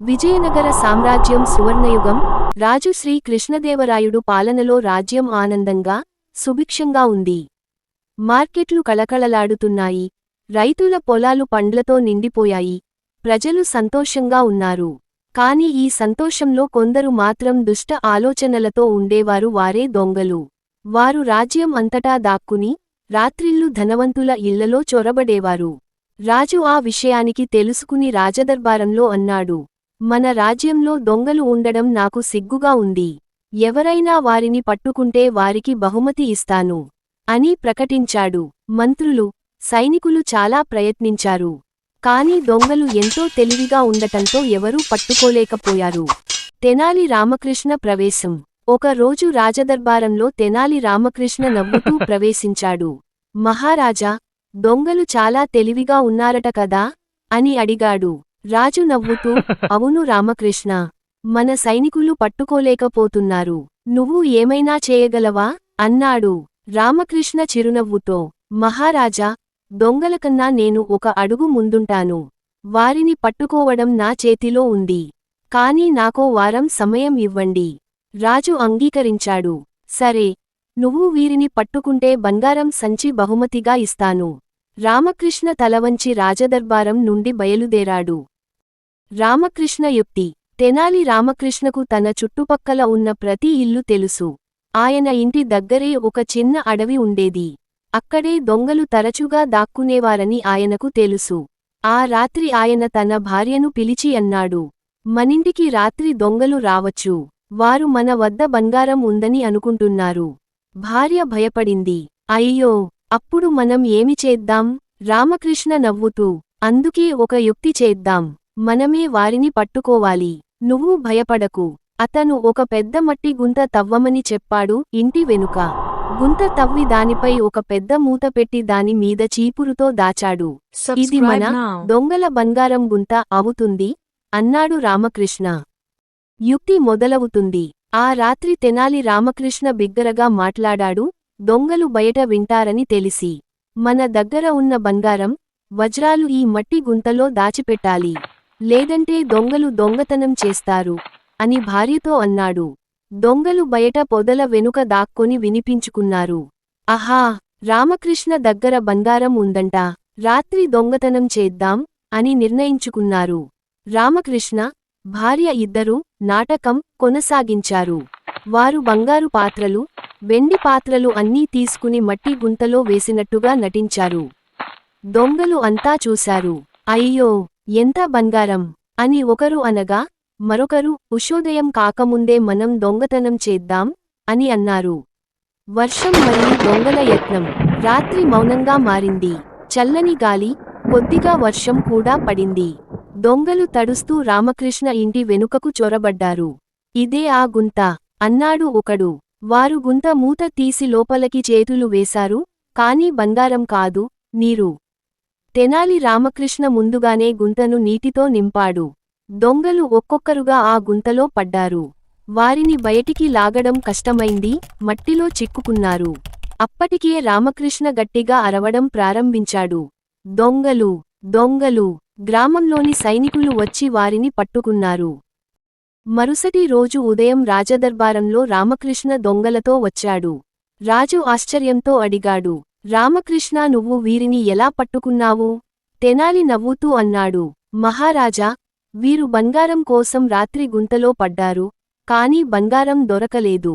విజయనగర సామ్రాజ్యం సువర్ణయుగం. రాజు శ్రీ కృష్ణదేవరాయుడు పాలనలో రాజ్యం ఆనందంగా, సుభిక్షంగా ఉంది. మార్కెట్లు కళకళలాడుతున్నాయి. రైతుల పొలాలు పండ్లతో నిండిపోయాయి. ప్రజలు సంతోషంగా ఉన్నారు. కాని ఈ సంతోషంలో కొందరు మాత్రం దుష్ట ఆలోచనలతో ఉండేవారు. వారే దొంగలు. వారు రాజ్యం అంతటా దాక్కుని, రాత్రిళ్ళు ధనవంతుల ఇళ్లలో చొరబడేవారు. రాజు ఆ విషయానికి తెలుసుకుని రాజదర్బారంలో అన్నాడు, మన రాజ్యంలో దొంగలు ఉండడం నాకు సిగ్గుగా ఉంది. ఎవరైనా వారిని పట్టుకుంటే వారికి బహుమతి ఇస్తాను అని ప్రకటించాడు. మంత్రులు, సైనికులు చాలా ప్రయత్నించారు. కాని దొంగలు ఎంతో తెలివిగా ఉండటంతో ఎవరూ పట్టుకోలేకపోయారు. తెనాలి రామకృష్ణ ప్రవేశం. ఒక రోజు రాజదర్బారంలో తెనాలి రామకృష్ణ నవ్వుతూ ప్రవేశించాడు. మహారాజా, దొంగలు చాలా తెలివిగా ఉన్నారట కదా అని అడిగాడు. రాజు నవ్వుతూ, అవును రామకృష్ణ, మన సైనికులు పట్టుకోలేకపోతున్నారు. నువ్వు ఏమైనా చేయగలవా అన్నాడు. రామకృష్ణ చిరునవ్వుతో, మహారాజా, దొంగలకన్నా నేను ఒక అడుగు ముందుంటాను. వారిని పట్టుకోవడం నా చేతిలో ఉంది. కాని నాకో వారం సమయం ఇవ్వండి. రాజు అంగీకరించాడు. సరే, నువ్వు వీరిని పట్టుకుంటే బంగారం సంచి బహుమతిగా ఇస్తాను. రామకృష్ణ తలవంచి రాజదర్బారం నుండి బయలుదేరాడు. రామకృష్ణ యుక్తి. తెనాలి రామకృష్ణకు తన చుట్టుపక్కల ఉన్న ప్రతి ఇల్లు తెలుసు. ఆయన ఇంటి దగ్గరే ఒక చిన్న అడవి ఉండేది. అక్కడే దొంగలు తరచుగా దాక్కునేవారని ఆయనకు తెలుసు. ఆ రాత్రి ఆయన తన భార్యను పిలిచి అన్నాడు, మనింటికి రాత్రి దొంగలు రావచ్చు. వారు మన వద్ద బంగారం ఉందని అనుకుంటున్నారు. భార్య భయపడింది. అయ్యో, అప్పుడు మనం ఏమి చేద్దాం? రామకృష్ణ నవ్వుతూ, అందుకే ఒక యుక్తి చేద్దాం. మనమే వారిని పట్టుకోవాలి. నువ్వు భయపడకు. అతను ఒక పెద్ద మట్టి గుంత తవ్వమని చెప్పాడు. ఇంటి వెనుక గుంత తవ్వి దానిపై ఒక పెద్ద మూత పెట్టి దాని మీద చీపురుతో దాచాడు. ఇది మన దొంగల బంగారం గుంత అవుతుంది అన్నాడు రామకృష్ణ. యుక్తి మొదలవుతుంది. ఆ రాత్రి తెనాలి రామకృష్ణ బిగ్గరగా మాట్లాడాడు. దొంగలు బయట వింటారని తెలిసి, మన దగ్గర ఉన్న బంగారం, వజ్రాలు ఈ మట్టి గుంతలో దాచిపెట్టాలి. లేదంటే దొంగలు దొంగతనం చేస్తారు అని భార్యతో అన్నాడు. దొంగలు బయట పొదల వెనుక దాక్కొని వినిపించుకున్నారు. ఆహా, రామకృష్ణ దగ్గర బంగారం ఉందంట. రాత్రి దొంగతనం చేద్దాం అని నిర్ణయించుకున్నారు. రామకృష్ణ, భార్య ఇద్దరూ నాటకం కొనసాగించారు. వారు బంగారు పాత్రలు, వెండి పాత్రలు అన్నీ తీసుకుని మట్టి గుంతలో వేసినట్టుగా నటించారు. దొంగలు అంతా చూశారు. అయ్యో, ఎంత బంగారం అని ఒకరు అనగా, మరొకరు, ఉషోదయం కాకముందే మనం దొంగతనం చేద్దాం అని అన్నారు. వర్షం మరియు దొంగల యత్నం. రాత్రి మౌనంగా మారింది. చల్లని గాలి, కొద్దిగా వర్షం కూడా పడింది. దొంగలు తడుస్తూ రామకృష్ణ ఇంటి వెనుకకు చొరబడ్డారు. ఇదే ఆ గుంత అన్నాడు ఒకడు. వారు గుంత మూత తీసి లోపలికి చేతులు వేశారు. కాని బంగారం కాదు, నీరు. తెనాలి రామకృష్ణ ముందుగానే గుంతను నీటితో నింపాడు. దొంగలు ఒక్కొక్కరుగా ఆ గుంతలో పడ్డారు. వారిని బయటికి లాగడం కష్టమైంది. మట్టిలో చిక్కుకున్నారు. అప్పటికే రామకృష్ణ గట్టిగా అరవడం ప్రారంభించాడు. దొంగలు, దొంగలు! గ్రామంలోని సైనికులు వచ్చి వారిని పట్టుకున్నారు. మరుసటి రోజు ఉదయం రాజదర్బారంలో రామకృష్ణ దొంగలతో వచ్చాడు. రాజు ఆశ్చర్యంతో అడిగాడు, రామకృష్ణ, నువ్వు వీరిని ఎలా పట్టుకున్నావు? తెనాలి నవ్వుతూ అన్నాడు, మహారాజా, వీరు బంగారం కోసం రాత్రి గుంతలో పడ్డారు. కాని బంగారం దొరకలేదు.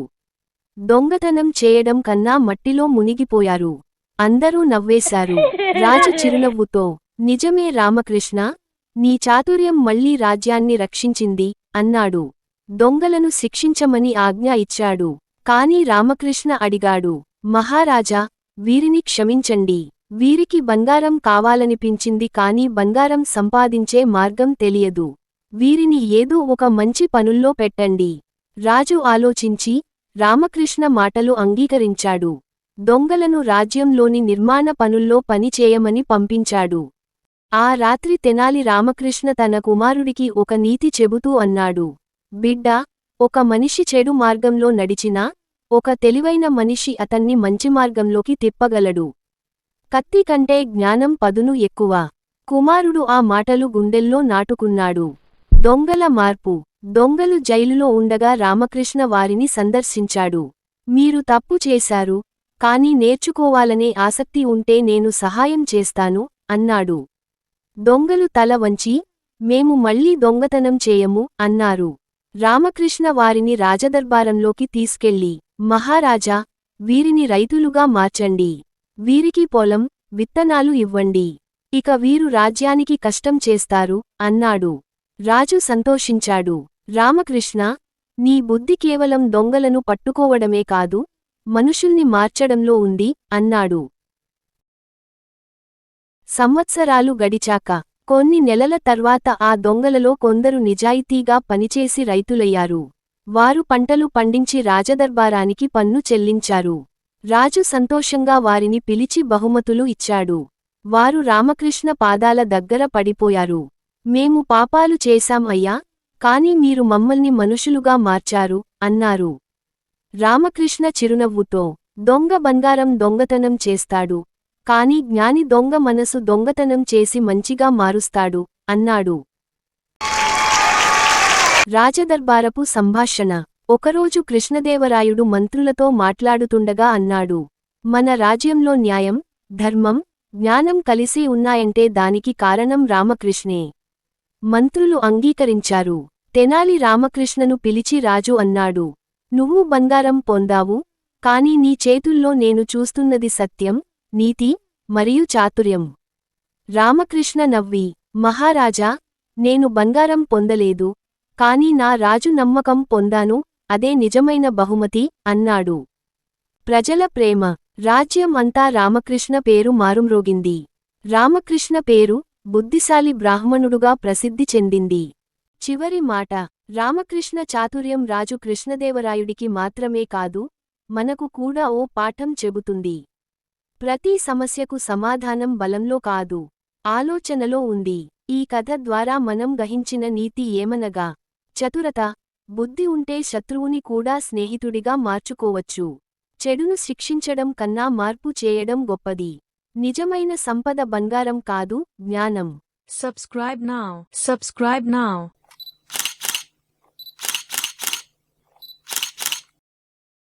దొంగతనం చేయడం కన్నా మట్టిలో మునిగిపోయారు. అందరూ నవ్వేశారు. రాజు చిరునవ్వుతో, నిజమే రామకృష్ణ, నీ చాతుర్యం మళ్లీ రాజ్యాన్ని రక్షించింది అన్నాడు. దొంగలను శిక్షించమని ఆజ్ఞ ఇచ్చాడు. కాని రామకృష్ణ అడిగాడు, మహారాజా, వీరిని క్షమించండి. వీరికి బంగారం కావాలనిపించింది కాని బంగారం సంపాదించే మార్గం తెలియదు. వీరిని ఏదో ఒక మంచి పనుల్లో పెట్టండి. రాజు ఆలోచించి రామకృష్ణ మాటలు అంగీకరించాడు. దొంగలను రాజ్యంలోని నిర్మాణ పనుల్లో పని చేయమని పంపించాడు. ఆ రాత్రి తెనాలి రామకృష్ణ తన కుమారుడికి ఒక నీతి చెబుతూ అన్నాడు, బిడ్డా, ఒక మనిషి చెడు మార్గంలో నడిచినా, ఒక తెలివైన మనిషి అతన్ని మంచి మార్గంలోకి తిప్పగలడు. కత్తి కంటే జ్ఞానం పదును ఎక్కువ. కుమారుడు ఆ మాటలు గుండెల్లో నాటుకున్నాడు. దొంగల మార్పు. దొంగలు జైలులో ఉండగా రామకృష్ణ వారిని సందర్శించాడు. మీరు తప్పు చేశారు, కాని నేర్చుకోవాలనే ఆసక్తి ఉంటే నేను సహాయం చేస్తాను అన్నాడు. దొంగలు తల వంచి, మేము మళ్ళీ దొంగతనం చేయము అన్నారు. రామకృష్ణ వారిని రాజదర్బారంలోకి తీసుకెళ్ళి, మహారాజా, వీరిని రైతులుగా మార్చండి. వీరికి పొలం, విత్తనాలు ఇవ్వండి. ఇక వీరు రాజ్యానికి కష్టం చేస్తారు అన్నాడు. రాజు సంతోషించాడు. రామకృష్ణ, నీ బుద్ధి కేవలం దొంగలను పట్టుకోవడమే కాదు, మనుషుల్ని మార్చడంలో ఉంది అన్నాడు. సంవత్సరాలు గడిచాక, కొన్ని నెలల తర్వాత ఆ దొంగలలో కొందరు నిజాయితీగా పనిచేసి రైతులయ్యారు. వారు పంటలు పండించి రాజదర్బారానికి పన్ను చెల్లించారు. రాజు సంతోషంగా వారిని పిలిచి బహుమతులు ఇచ్చాడు. వారు రామకృష్ణ పాదాల దగ్గర పడిపోయారు. మేము పాపాలు చేశాం అయ్యా, కాని మీరు మమ్మల్ని మనుషులుగా మార్చారు అన్నారు. రామకృష్ణ చిరునవ్వుతో, దొంగ బంగారం దొంగతనం చేస్తాడు, కాని జ్ఞాని దొంగ మనసు దొంగతనం చేసి మంచిగా మారుస్తాడు అన్నాడు. రాజదర్బారపు సంభాషణ. ఒకరోజు కృష్ణదేవరాయుడు మంత్రులతో మాట్లాడుతుండగా అన్నాడు, మన రాజ్యంలో న్యాయం, ధర్మం, జ్ఞానం కలిసి ఉన్నాయంటే దానికి కారణం రామకృష్ణే. మంత్రులు అంగీకరించారు. తెనాలి రామకృష్ణను పిలిచి రాజు అన్నాడు, నువ్వు బంగారం పొందావు, కాని నీ చేతుల్లో నేను చూస్తున్నది సత్యం, నీతి, మరియు చాతుర్యం. రామకృష్ణ నవ్వి, మహారాజా, నేను బంగారం పొందలేదు, కాని నా రాజు నమ్మకం పొందాను, అదే నిజమైన బహుమతి అన్నాడు. ప్రజల ప్రేమ. రాజ్యం అంతా రామకృష్ణ పేరు మారుమ్రోగింది. రామకృష్ణ పేరు బుద్ధిశాలి బ్రాహ్మణుడుగా ప్రసిద్ధి చెందింది. చివరి మాట. రామకృష్ణ చాతుర్యం రాజు కృష్ణదేవరాయుడికి మాత్రమే కాదు, మనకు కూడా ఓ పాఠం చెబుతుంది. ప్రతి సమస్యకు సమాధానం బలంలో కాదు, ఆలోచనలో ఉంది. ఈ కథ ద్వారా మనం గ్రహించిన నీతి ఏమనగా, చతురత, బుద్ధి ఉంటే శత్రువుని కూడా స్నేహితుడిగా మార్చుకోవచ్చు. చెడును శిక్షించడం కన్నా మార్పు చేయడం గొప్పది. నిజమైన సంపద బంగారం కాదు, జ్ఞానం. Subscribe now. Subscribe now.